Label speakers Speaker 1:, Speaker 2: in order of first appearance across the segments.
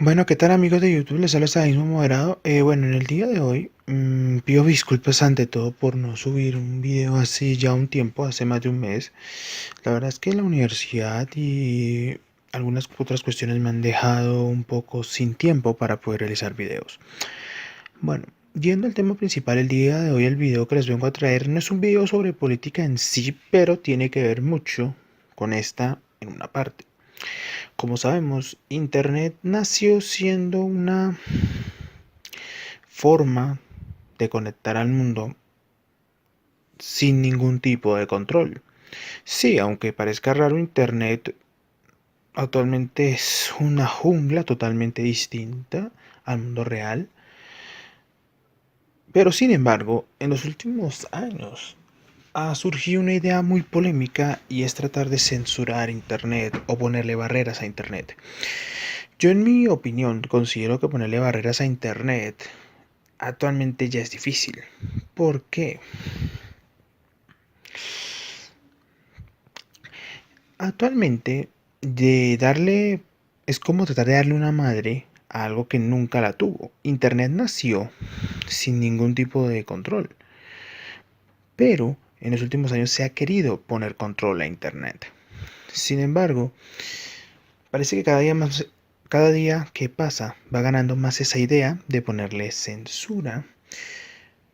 Speaker 1: Bueno, ¿qué tal amigos de YouTube? Les habla mismo Moderado. Bueno, en el día de hoy pido disculpas ante todo por no subir un video hace ya un tiempo, hace más de un mes. La verdad es que la universidad y algunas otras cuestiones me han dejado un poco sin tiempo para poder realizar videos. Bueno, yendo al tema principal, el día de hoy el video que les vengo a traer no es un video sobre política en sí, pero tiene que ver mucho con esta en una parte. Como sabemos, Internet nació siendo una forma de conectar al mundo sin ningún tipo de control. Sí, aunque parezca raro, Internet actualmente es una jungla totalmente distinta al mundo real. Pero sin embargo, en los últimos años ha surgido una idea muy polémica y es tratar de censurar Internet o ponerle barreras a Internet. Yo en mi opinión considero que ponerle barreras a Internet actualmente ya es difícil. ¿Por qué? Actualmente, de darle, es como tratar de darle una madre a algo que nunca la tuvo. Internet nació sin ningún tipo de control, pero en los últimos años se ha querido poner control a Internet. Sin embargo, parece que cada día que pasa va ganando más esa idea de ponerle censura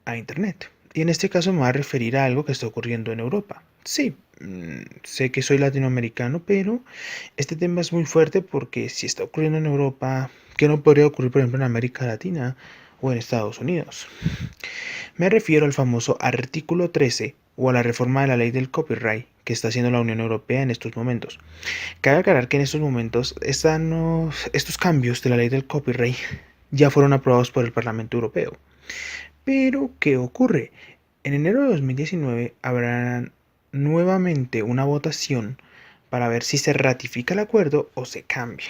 Speaker 1: a Internet. Y en este caso me voy a referir a algo que está ocurriendo en Europa. Sí, sé que soy latinoamericano, pero este tema es muy fuerte porque si está ocurriendo en Europa, ¿qué no podría ocurrir, por ejemplo, en América Latina o en Estados Unidos? Me refiero al famoso artículo 13 o a la reforma de la ley del copyright que está haciendo la Unión Europea en estos momentos. Cabe aclarar que en estos momentos estos cambios de la ley del copyright ya fueron aprobados por el Parlamento Europeo. Pero, ¿qué ocurre? En enero de 2019 habrá nuevamente una votación para ver si se ratifica el acuerdo o se cambia.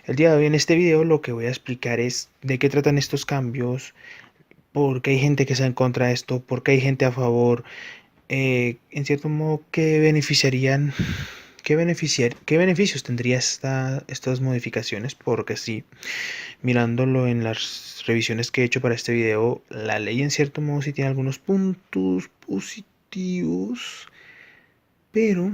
Speaker 1: El día de hoy en este video lo que voy a explicar es de qué tratan estos cambios, por qué hay gente que está en contra de esto, por qué hay gente a favor, en cierto modo, qué beneficios tendría estas modificaciones, porque sí, mirándolo en las revisiones que he hecho para este video, la ley en cierto modo sí tiene algunos puntos positivos, pero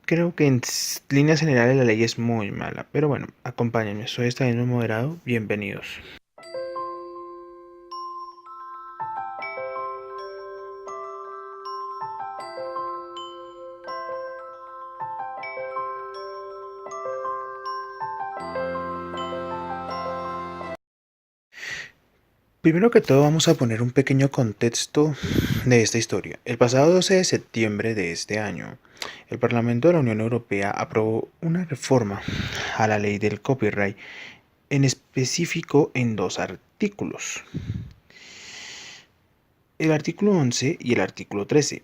Speaker 1: creo que en líneas generales la ley es muy mala. Pero bueno, acompáñenme, soy Estadismo Moderado, bienvenidos. Primero que todo vamos a poner un pequeño contexto de esta historia. El pasado 12 de septiembre de este año, el Parlamento de la Unión Europea aprobó una reforma a la ley del copyright, en específico en dos artículos, el artículo 11 y el artículo 13.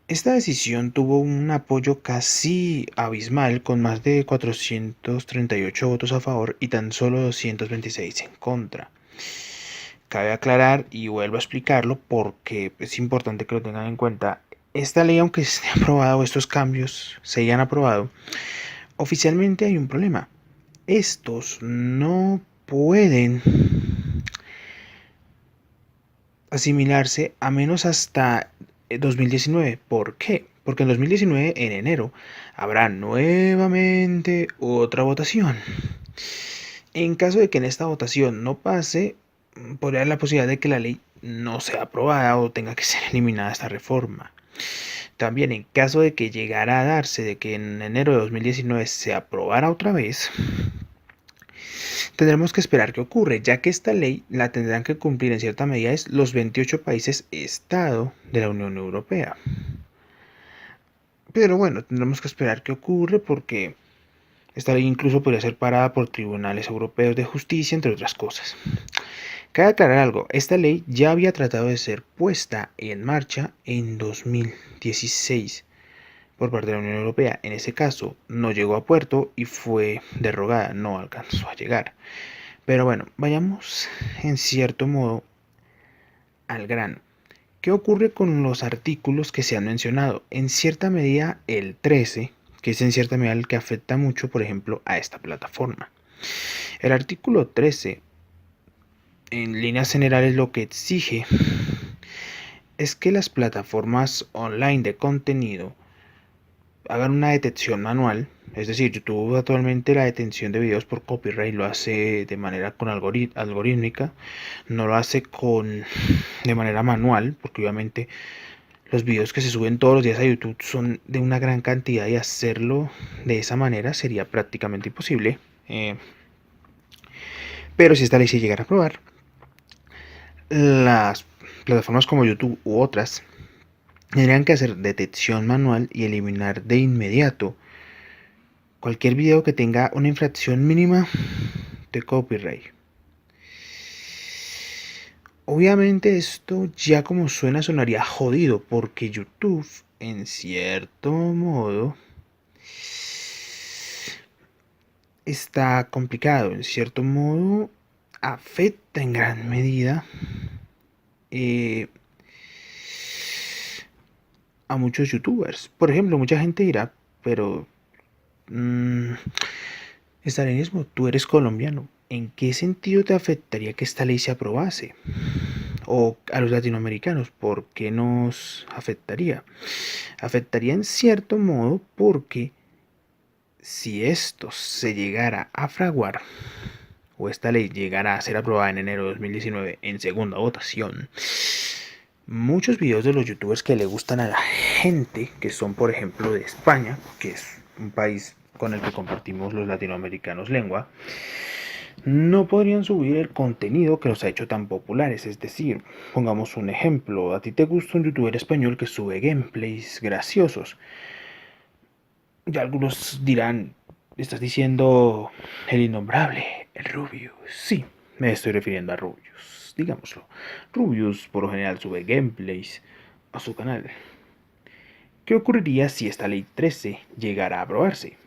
Speaker 1: Esta decisión tuvo un apoyo casi abismal, con más de 438 votos a favor y tan solo 226 en contra. Cabe aclarar, y vuelvo a explicarlo porque es importante que lo tengan en cuenta, esta ley, aunque esté aprobada o estos cambios se hayan aprobado, oficialmente hay un problema. Estos no pueden asimilarse a menos hasta 2019. ¿Por qué? Porque en 2019, en enero, habrá nuevamente otra votación. En caso de que en esta votación no pase, podría haber la posibilidad de que la ley no sea aprobada o tenga que ser eliminada esta reforma. También en caso de que llegara a darse de que en enero de 2019 se aprobara otra vez, tendremos que esperar qué ocurre, ya que esta ley la tendrán que cumplir en cierta medida los 28 países Estado de la Unión Europea. Pero bueno, tendremos que esperar qué ocurre porque esta ley incluso podría ser parada por tribunales europeos de justicia, entre otras cosas. Cabe aclarar algo, esta ley ya había tratado de ser puesta en marcha en 2016 por parte de la Unión Europea. En ese caso no llegó a puerto y fue derogada, no alcanzó a llegar. Pero bueno, vayamos en cierto modo al grano. ¿Qué ocurre con los artículos que se han mencionado? En cierta medida el 13 que es en cierta medida el que afecta mucho, por ejemplo, a esta plataforma. El artículo 13, en líneas generales, lo que exige es que las plataformas online de contenido hagan una detección manual. Es decir, YouTube actualmente la detención de videos por copyright lo hace de manera con algorítmica, no lo hace de manera manual, porque obviamente los videos que se suben todos los días a YouTube son de una gran cantidad y hacerlo de esa manera sería prácticamente imposible. Pero si esta ley se llegara a aprobar, las plataformas como YouTube u otras tendrían que hacer detección manual y eliminar de inmediato cualquier video que tenga una infracción mínima de copyright. Obviamente esto ya como suena sonaría jodido porque YouTube en cierto modo está complicado, en cierto modo afecta en gran medida eh, a muchos youtubers. Por ejemplo, mucha gente dirá, pero Estalinismo, tú eres colombiano. ¿En qué sentido te afectaría que esta ley se aprobase? O a los latinoamericanos, ¿por qué nos afectaría? Afectaría en cierto modo porque si esto se llegara a fraguar, o esta ley llegara a ser aprobada en enero de 2019 en segunda votación, muchos videos de los youtubers que le gustan a la gente, que son por ejemplo de España, que es un país con el que compartimos los latinoamericanos lengua, no podrían subir el contenido que los ha hecho tan populares. Es decir, pongamos un ejemplo, a ti te gusta un youtuber español que sube gameplays graciosos. Ya algunos dirán, estás diciendo el innombrable, el Rubius. Sí, me estoy refiriendo a Rubius, digámoslo. Rubius por lo general sube gameplays a su canal. ¿Qué ocurriría si esta ley 13 llegara a aprobarse?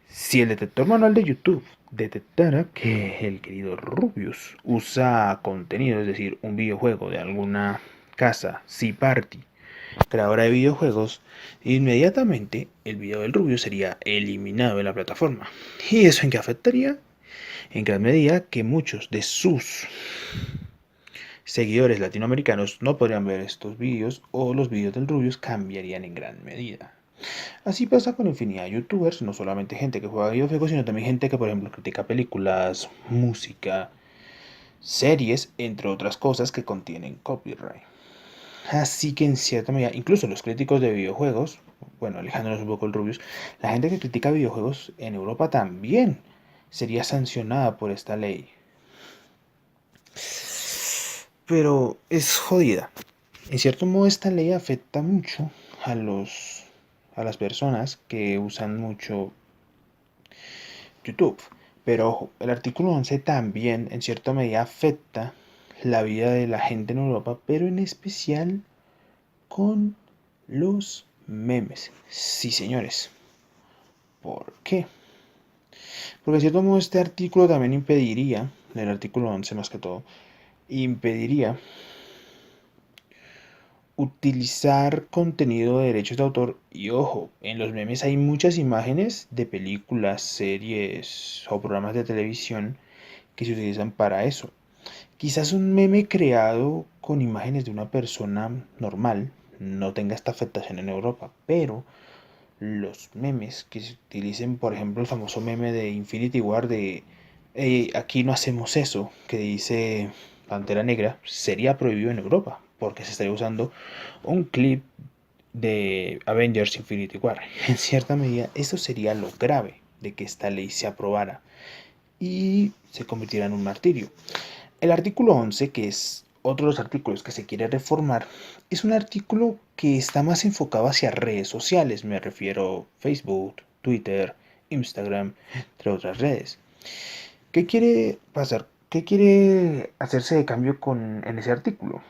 Speaker 1: Si el detector manual de YouTube detectara que el querido Rubius usa contenido, es decir, un videojuego de alguna casa, Sea Party, creadora de videojuegos, inmediatamente el video del Rubius sería eliminado de la plataforma. ¿Y eso en qué afectaría? En gran medida que muchos de sus seguidores latinoamericanos no podrían ver estos vídeos o los vídeos del Rubius cambiarían en gran medida. Así pasa con infinidad de youtubers, no solamente gente que juega videojuegos, sino también gente que, por ejemplo, critica películas, música, series, entre otras cosas que contienen copyright. Así que en cierta medida, incluso los críticos de videojuegos, bueno, alejándonos un poco el Rubius, la gente que critica videojuegos en Europa también sería sancionada por esta ley. Pero es jodida. En cierto modo esta ley afecta mucho a las personas que usan mucho YouTube. Pero ojo, el artículo 11 también en cierta medida afecta la vida de la gente en Europa, pero en especial con los memes. Sí, señores. ¿Por qué? Porque en cierto modo este artículo también impediría, el artículo 11 más que todo, impediría utilizar contenido de derechos de autor. Y ojo, en los memes hay muchas imágenes de películas, series o programas de televisión que se utilizan para eso. Quizás un meme creado con imágenes de una persona normal no tenga esta afectación en Europa, pero los memes que se utilicen, por ejemplo, el famoso meme de Infinity War de aquí no hacemos eso, que dice Pantera Negra, sería prohibido en Europa, porque se estaría usando un clip de Avengers Infinity War. En cierta medida, eso sería lo grave de que esta ley se aprobara y se convirtiera en un martirio. El artículo 11, que es otro de los artículos que se quiere reformar, es un artículo que está más enfocado hacia redes sociales, me refiero a Facebook, Twitter, Instagram, entre otras redes. ¿Qué quiere pasar? ¿Qué quiere hacerse de cambio en ese artículo?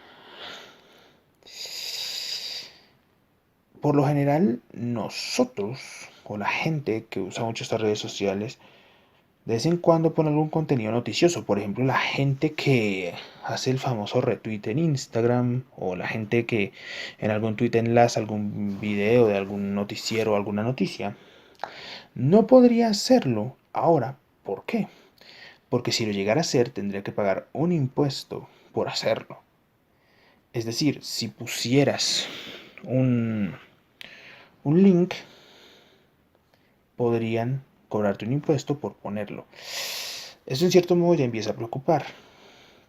Speaker 1: Por lo general, nosotros, o la gente que usa mucho estas redes sociales, de vez en cuando pone algún contenido noticioso. Por ejemplo, la gente que hace el famoso retweet en Instagram, o la gente que en algún tweet enlaza algún video de algún noticiero o alguna noticia, no podría hacerlo ahora. ¿Por qué? Porque si lo llegara a hacer tendría que pagar un impuesto por hacerlo. Es decir, si pusieras un link, podrían cobrarte un impuesto por ponerlo. Eso en cierto modo ya empieza a preocupar,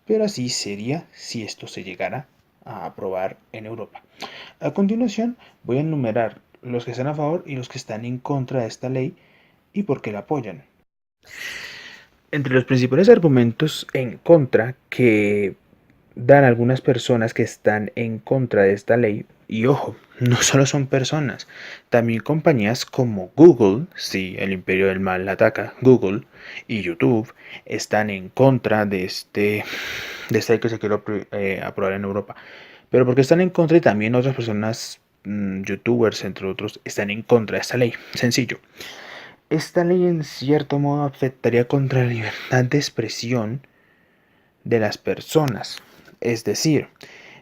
Speaker 1: pero así sería si esto se llegara a aprobar en Europa. A continuación voy a enumerar los que están a favor y los que están en contra de esta ley y por qué la apoyan. Entre los principales argumentos en contra que dan algunas personas que están en contra de esta ley, y ojo, no solo son personas, también compañías como Google, sí, el imperio del mal ataca, Google y YouTube están en contra de esta ley que se quiere aprobar en Europa. Pero porque están en contra, y también otras personas, youtubers entre otros, están en contra de esta ley. Sencillo. Esta ley en cierto modo afectaría contra la libertad de expresión de las personas. Es decir,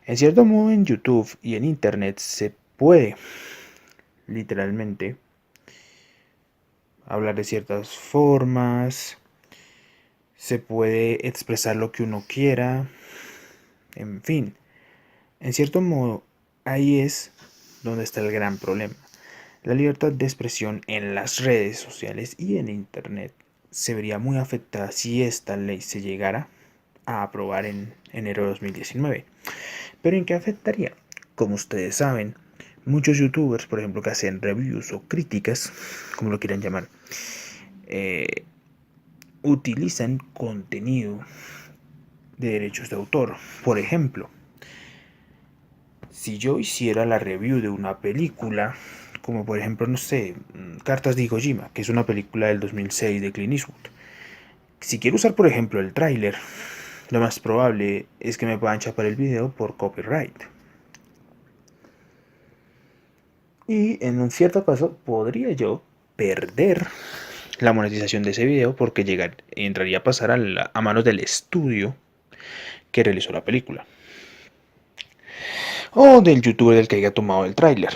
Speaker 1: en cierto modo en YouTube y en Internet se puede literalmente hablar de ciertas formas, se puede expresar lo que uno quiera, en fin. En cierto modo, ahí es donde está el gran problema. La libertad de expresión en las redes sociales y en Internet se vería muy afectada si esta ley se llegara a aprobar en enero de 2019. ¿Pero en qué afectaría? Como ustedes saben, muchos youtubers, por ejemplo, que hacen reviews o críticas, como lo quieran llamar, utilizan contenido de derechos de autor. Por ejemplo, si yo hiciera la review de una película, como por ejemplo, no sé, Cartas de Iwo Jima, que es una película del 2006 de Clint Eastwood, si quiero usar por ejemplo el tráiler, lo más probable es que me puedan chapar el video por copyright. Y en un cierto caso podría yo perder la monetización de ese video porque entraría a pasar a manos del estudio que realizó la película, o del youtuber del que haya tomado el tráiler.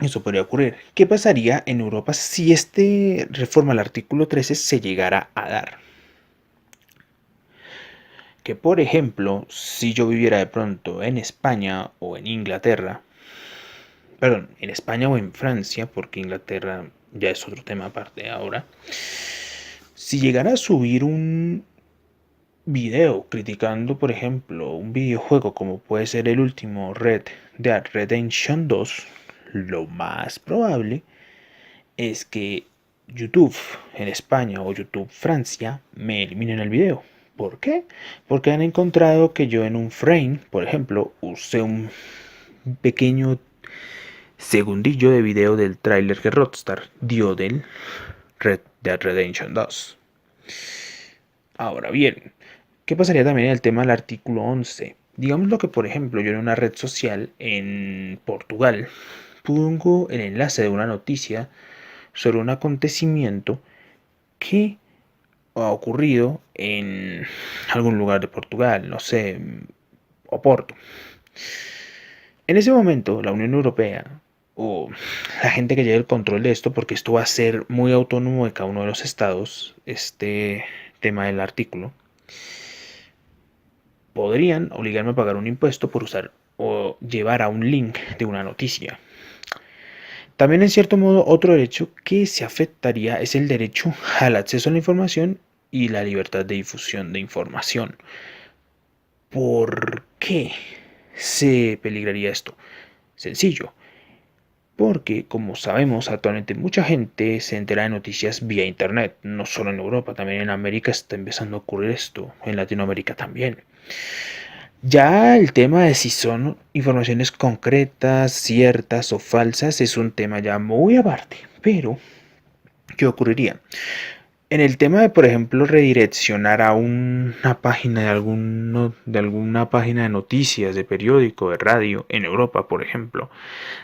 Speaker 1: Eso podría ocurrir. ¿Qué pasaría en Europa si esta reforma al artículo 13 se llegara a dar? Que por ejemplo, si yo viviera de pronto en España o en Inglaterra, perdón, en España o en Francia, porque Inglaterra ya es otro tema aparte ahora, si llegara a subir un video criticando, por ejemplo, un videojuego como puede ser el último Red Dead Redemption 2, lo más probable es que YouTube en España o YouTube Francia me eliminen el video. ¿Por qué? Porque han encontrado que yo en un frame, por ejemplo, usé un pequeño segundillo de video del tráiler que Rockstar dio del Red Dead Redemption 2. Ahora bien, ¿qué pasaría también en el tema del artículo 11? Digamos lo que, por ejemplo, yo en una red social en Portugal pongo el enlace de una noticia sobre un acontecimiento que ha ocurrido en algún lugar de Portugal, no sé, Oporto. En ese momento, la Unión Europea o la gente que lleve el control de esto, porque esto va a ser muy autónomo de cada uno de los estados, este tema del artículo, podrían obligarme a pagar un impuesto por usar o llevar a un link de una noticia. También en cierto modo otro derecho que se afectaría es el derecho al acceso a la información y la libertad de difusión de información. ¿Por qué se peligraría esto? Sencillo, porque como sabemos actualmente mucha gente se entera de noticias vía internet, no solo en Europa, también en América está empezando a ocurrir esto, en Latinoamérica también. Ya el tema de si son informaciones concretas, ciertas o falsas es un tema ya muy aparte, pero ¿qué ocurriría? En el tema de, por ejemplo, redireccionar a una página de alguna página de noticias, de periódico, de radio, en Europa, por ejemplo,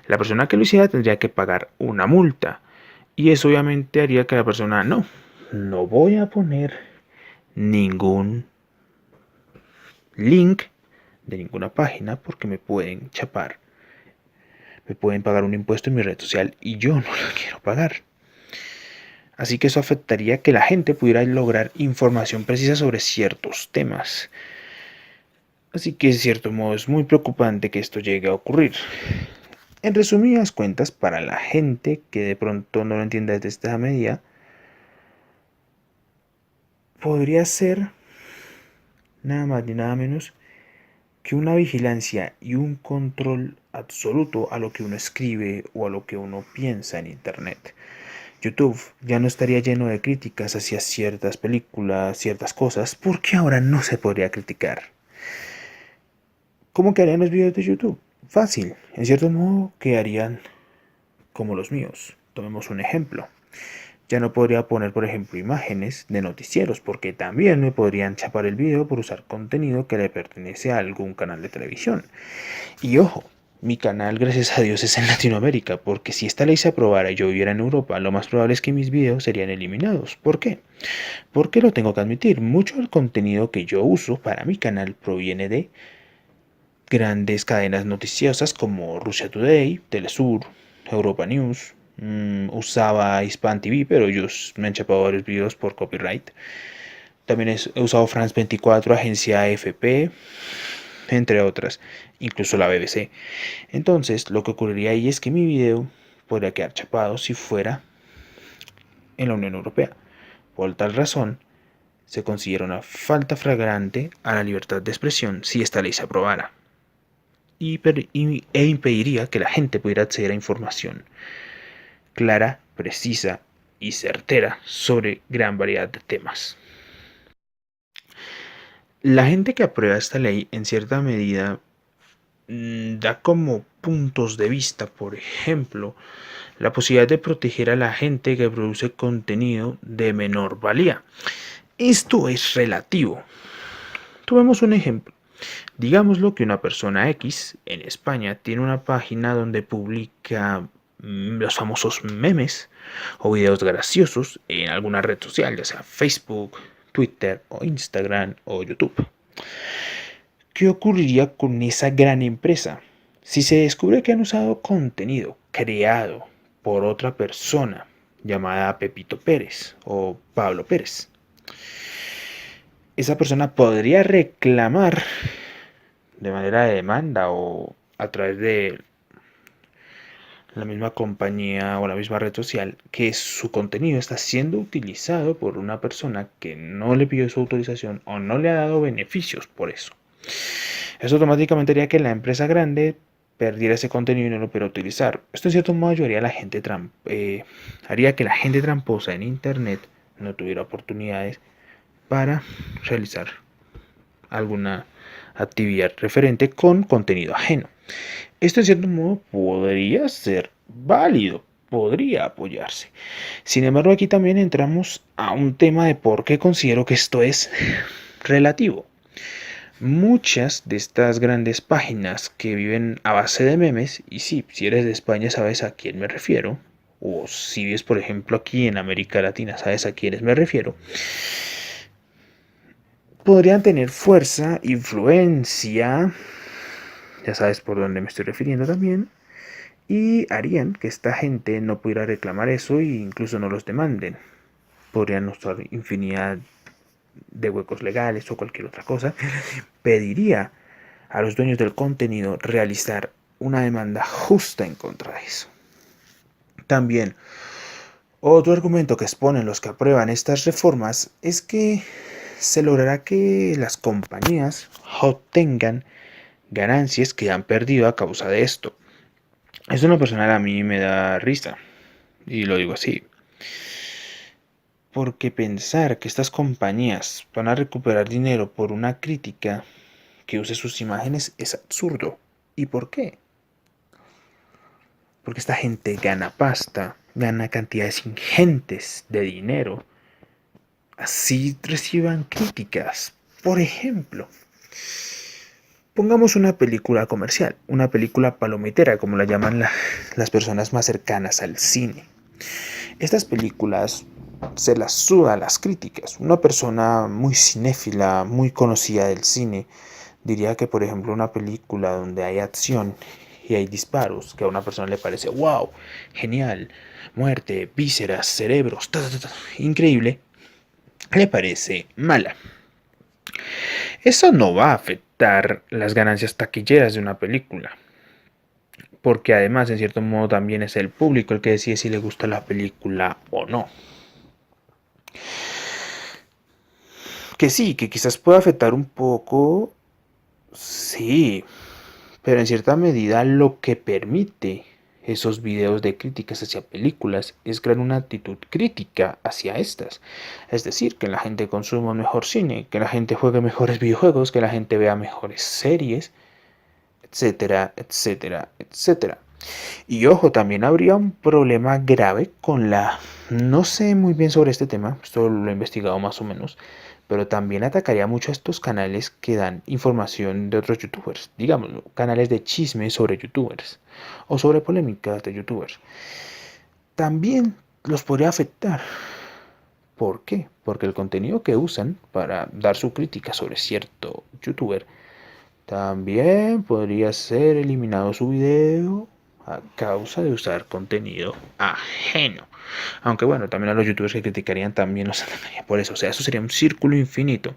Speaker 1: la persona que lo hiciera tendría que pagar una multa. Y eso obviamente haría que la persona no no voy a poner ningún link de ninguna página porque me pueden chapar. Me pueden pagar un impuesto en mi red social y yo no lo quiero pagar. Así que eso afectaría que la gente pudiera lograr información precisa sobre ciertos temas. Así que de cierto modo es muy preocupante que esto llegue a ocurrir. En resumidas cuentas, para la gente que de pronto no lo entienda desde esta medida, podría ser nada más ni nada menos que una vigilancia y un control absoluto a lo que uno escribe o a lo que uno piensa en Internet. YouTube ya no estaría lleno de críticas hacia ciertas películas, ciertas cosas, porque ahora no se podría criticar. ¿Cómo quedarían los videos de YouTube? Fácil, en cierto modo quedarían como los míos. Tomemos un ejemplo. Ya no podría poner, por ejemplo, imágenes de noticieros, porque también me podrían chapar el video por usar contenido que le pertenece a algún canal de televisión. Y ojo, mi canal, gracias a Dios, es en Latinoamérica, porque si esta ley se aprobara y yo viviera en Europa, lo más probable es que mis videos serían eliminados. ¿Por qué? Porque lo tengo que admitir, mucho del contenido que yo uso para mi canal proviene de grandes cadenas noticiosas como Russia Today, Telesur, Europa News. Usaba Hispan TV, pero ellos me han chapado varios videos por copyright. También he usado France 24, agencia AFP, entre otras, incluso la BBC. Entonces, lo que ocurriría ahí es que mi video podría quedar chapado si fuera en la Unión Europea. Por tal razón, se considera una falta flagrante a la libertad de expresión si esta ley se aprobara. E impediría que la gente pudiera acceder a información clara, precisa y certera sobre gran variedad de temas. La gente que aprueba esta ley en cierta medida da como puntos de vista, por ejemplo, la posibilidad de proteger a la gente que produce contenido de menor valía. Esto es relativo. Tomemos un ejemplo. Digámoslo que una persona X en España tiene una página donde publica los famosos memes o videos graciosos en alguna red social, ya sea Facebook, Twitter o Instagram o YouTube. ¿Qué ocurriría con esa gran empresa si se descubre que han usado contenido creado por otra persona llamada Pepito Pérez o Pablo Pérez? Esa persona podría reclamar de manera de demanda o a través de la misma compañía o la misma red social que su contenido está siendo utilizado por una persona que no le pidió su autorización o no le ha dado beneficios por eso. Eso automáticamente haría que la empresa grande perdiera ese contenido y no lo pudiera utilizar. Esto en cierto modo ayudaría a la gente haría que la gente tramposa en internet no tuviera oportunidades para realizar alguna actividad referente con contenido ajeno. Esto en cierto modo podría ser válido, podría apoyarse. Sin embargo, aquí también entramos a un tema de por qué considero que esto es relativo. Muchas de estas grandes páginas que viven a base de memes, y sí, si eres de España sabes a quién me refiero, o si vives por ejemplo aquí en América Latina sabes a quiénes me refiero, podrían tener fuerza, influencia, ya sabes por dónde me estoy refiriendo también, y harían que esta gente no pudiera reclamar eso e incluso no los demanden. Podrían usar infinidad de huecos legales o cualquier otra cosa. Pediría a los dueños del contenido realizar una demanda justa en contra de eso. También, otro argumento que exponen los que aprueban estas reformas es que se logrará que las compañías obtengan ganancias que han perdido a causa de esto. Esto en lo personal a mí me da risa, y lo digo así. Porque pensar que estas compañías van a recuperar dinero por una crítica que use sus imágenes es absurdo. ¿Y por qué? Porque esta gente gana pasta, gana cantidades ingentes de dinero. Así reciban críticas. Por ejemplo, pongamos una película comercial, una película palomitera, como la llaman las personas más cercanas al cine. Estas películas se las suda las críticas. Una persona muy cinéfila, muy conocida del cine, diría que, por ejemplo, una película donde hay acción y hay disparos, que a una persona le parece wow, genial, muerte, vísceras, cerebros, increíble, le parece mala. Eso no va a afectar las ganancias taquilleras de una película, porque además, en cierto modo, también es el público el que decide si le gusta la película o no. Que sí, que quizás pueda afectar un poco, sí, pero en cierta medida lo que permite esos videos de críticas hacia películas es crear una actitud crítica hacia estas. Es decir, que la gente consuma mejor cine, que la gente juegue mejores videojuegos, que la gente vea mejores series, etcétera, etcétera, etcétera. Y ojo, también habría un problema grave con la... No sé muy bien sobre este tema, esto lo he investigado más o menos, pero también atacaría mucho a estos canales que dan información de otros youtubers, digamos, canales de chisme sobre youtubers o sobre polémicas de youtubers. También los podría afectar. ¿Por qué? Porque el contenido que usan para dar su crítica sobre cierto youtuber también podría ser eliminado su video a causa de usar contenido ajeno. Aunque bueno, también a los youtubers que criticarían también los atacaría por eso. O sea, eso sería un círculo infinito.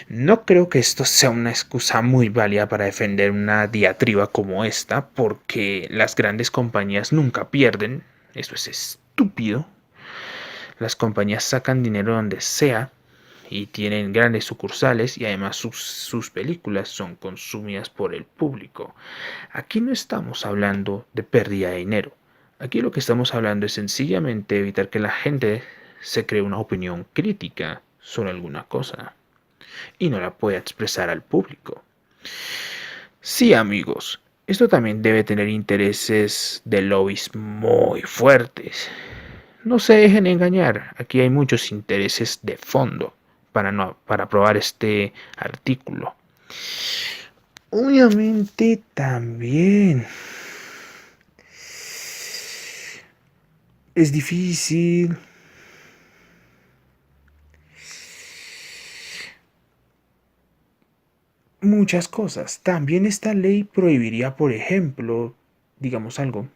Speaker 1: No creo que esto sea una excusa muy válida para defender una diatriba como esta, porque las grandes compañías nunca pierden. Eso es estúpido. Las compañías sacan dinero donde sea y tienen grandes sucursales y además sus películas son consumidas por el público. Aquí no estamos hablando de pérdida de dinero. Aquí lo que estamos hablando es sencillamente evitar que la gente se cree una opinión crítica sobre alguna cosa y no la pueda expresar al público. Sí, amigos, esto también debe tener intereses de lobbies muy fuertes. No se dejen engañar, aquí hay muchos intereses de fondo para aprobar este artículo. Obviamente también es difícil. Muchas cosas. También esta ley prohibiría, por ejemplo, digamos algo.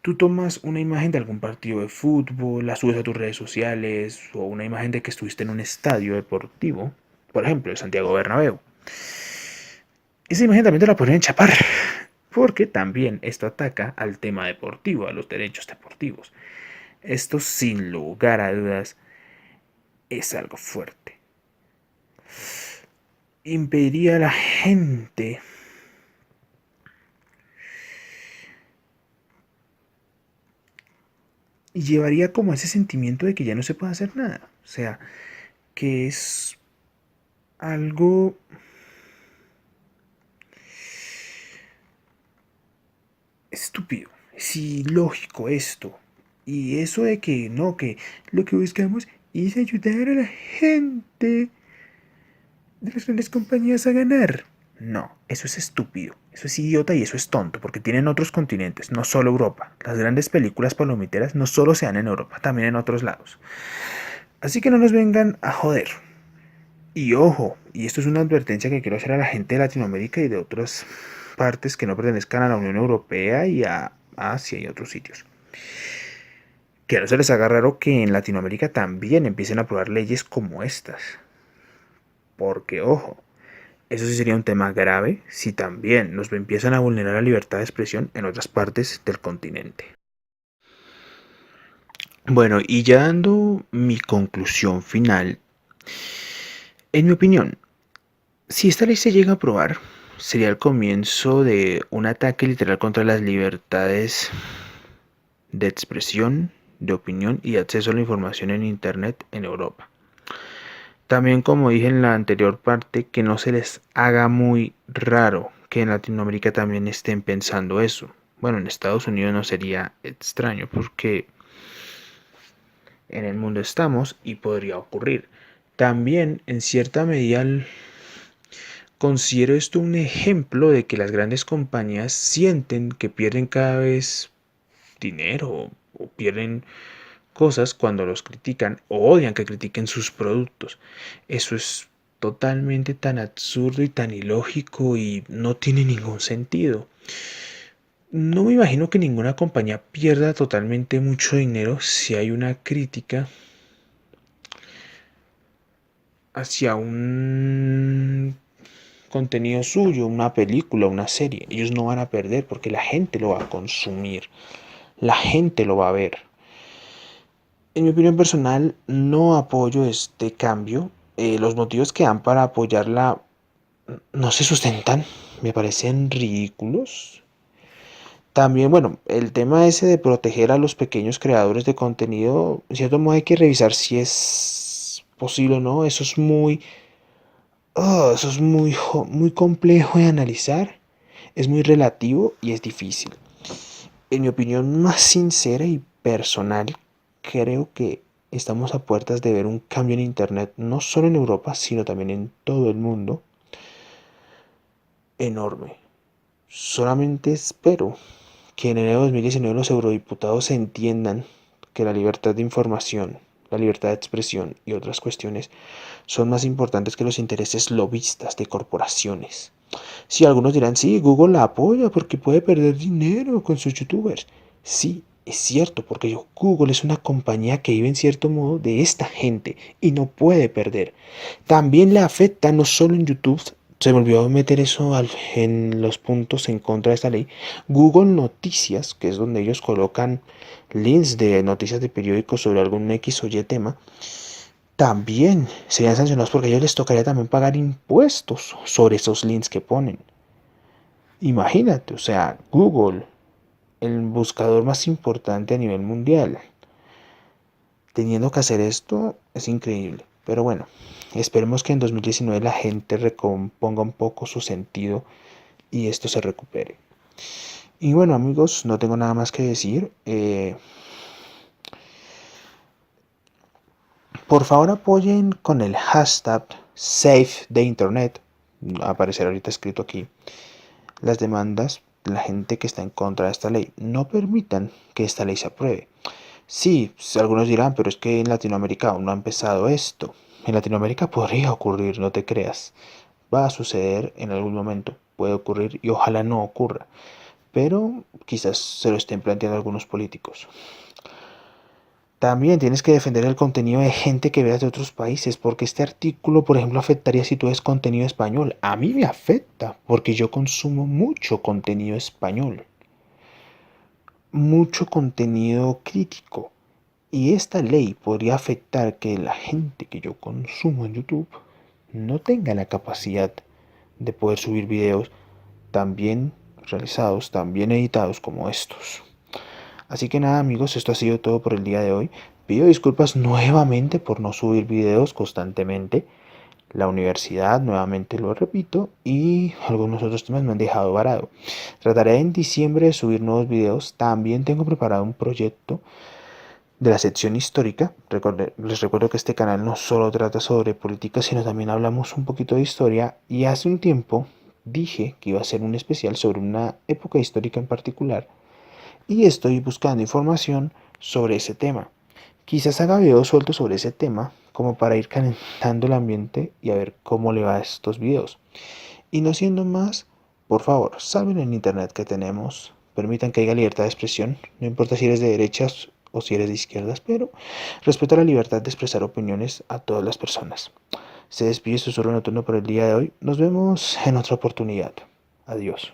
Speaker 1: Tú tomas una imagen de algún partido de fútbol, la subes a tus redes sociales o una imagen de que estuviste en un estadio deportivo, por ejemplo, el Santiago Bernabéu. Esa imagen también te la podrían chapar, porque también esto ataca al tema deportivo, a los derechos deportivos. Esto sin lugar a dudas es algo fuerte. Impediría a la gente y llevaría como ese sentimiento de que ya no se puede hacer nada. O sea, que es algo estúpido, es ilógico esto. Y eso de que no, que lo que buscamos es ayudar a la gente de las grandes compañías a ganar. No, eso es estúpido, eso es idiota y eso es tonto, porque tienen otros continentes, no solo Europa. Las grandes películas palomiteras no solo se dan en Europa, también en otros lados. Así que no nos vengan a joder. Y ojo, y esto es una advertencia que quiero hacer a la gente de Latinoamérica y de otras partes que no pertenezcan a la Unión Europea y a Asia y otros sitios. Que no se les haga raro que en Latinoamérica también empiecen a aprobar leyes como estas. Porque, ojo, eso sí sería un tema grave si también nos empiezan a vulnerar la libertad de expresión en otras partes del continente. Bueno, y ya dando mi conclusión final, en mi opinión, si esta ley se llega a aprobar, sería el comienzo de un ataque literal contra las libertades de expresión, de opinión y acceso a la información en Internet en Europa. También, como dije en la anterior parte, que no se les haga muy raro que en Latinoamérica también estén pensando eso. Bueno, en Estados Unidos no sería extraño porque en el mundo estamos y podría ocurrir. También, en cierta medida, considero esto un ejemplo de que las grandes compañías sienten que pierden cada vez dinero o pierden cosas cuando los critican o odian que critiquen sus productos. Eso es totalmente tan absurdo y tan ilógico y no tiene ningún sentido. No me imagino que ninguna compañía pierda totalmente mucho dinero si hay una crítica hacia un contenido suyo, una película, una serie. Ellos no van a perder porque la gente lo va a consumir, la gente lo va a ver. En mi opinión personal, no apoyo este cambio. Los motivos que dan para apoyarla no se sustentan, me parecen ridículos. También, bueno, el tema ese de proteger a los pequeños creadores de contenido, en cierto modo hay que revisar si es posible o no. Eso es muy complejo de analizar, es muy relativo y es difícil. En mi opinión más sincera y personal, creo que estamos a puertas de ver un cambio en Internet, no solo en Europa, sino también en todo el mundo, enorme. Solamente espero que en enero de 2019 los eurodiputados entiendan que la libertad de información, la libertad de expresión y otras cuestiones son más importantes que los intereses lobistas de corporaciones. Sí, algunos dirán, sí, Google la apoya porque puede perder dinero con sus youtubers. Sí, es cierto, porque Google es una compañía que vive en cierto modo de esta gente y no puede perder. También le afecta no solo en YouTube, se me olvidó meter eso en los puntos en contra de esta ley. Google Noticias, que es donde ellos colocan links de noticias de periódicos sobre algún X o Y tema, también serían sancionados porque a ellos les tocaría también pagar impuestos sobre esos links que ponen. Imagínate, o sea, Google, el buscador más importante a nivel mundial, teniendo que hacer esto es increíble. Pero bueno, esperemos que en 2019 la gente recomponga un poco su sentido y esto se recupere. Y bueno amigos, no tengo nada más que decir. Por favor apoyen con el hashtag Save the Internet. Aparecerá ahorita escrito aquí. Las demandas de la gente que está en contra de esta ley. No permitan que esta ley se apruebe. Sí, algunos dirán, pero es que en Latinoamérica aún no ha empezado esto. En Latinoamérica podría ocurrir, no te creas. Va a suceder en algún momento, puede ocurrir y ojalá no ocurra. Pero quizás se lo estén planteando algunos políticos. También tienes que defender el contenido de gente que veas de otros países, porque este artículo, por ejemplo, afectaría si tú ves contenido español. A mí me afecta, porque yo consumo mucho contenido español, mucho contenido crítico. Y esta ley podría afectar que la gente que yo consumo en YouTube no tenga la capacidad de poder subir videos tan bien realizados, tan bien editados como estos. Así que nada amigos, esto ha sido todo por el día de hoy. Pido disculpas nuevamente por no subir videos constantemente. La universidad, nuevamente lo repito, y algunos otros temas me han dejado varado. Trataré en diciembre de subir nuevos videos. También tengo preparado un proyecto de la sección histórica. Les recuerdo que este canal no solo trata sobre política, sino también hablamos un poquito de historia. Y hace un tiempo dije que iba a hacer un especial sobre una época histórica en particular. Y estoy buscando información sobre ese tema. Quizás haga videos sueltos sobre ese tema, como para ir calentando el ambiente y a ver cómo le va a estos videos. Y no siendo más, por favor, salven el internet que tenemos, permitan que haya libertad de expresión, no importa si eres de derechas o si eres de izquierdas, pero respeta la libertad de expresar opiniones a todas las personas. Se despide Susurro Nocturno por el día de hoy. Nos vemos en otra oportunidad. Adiós.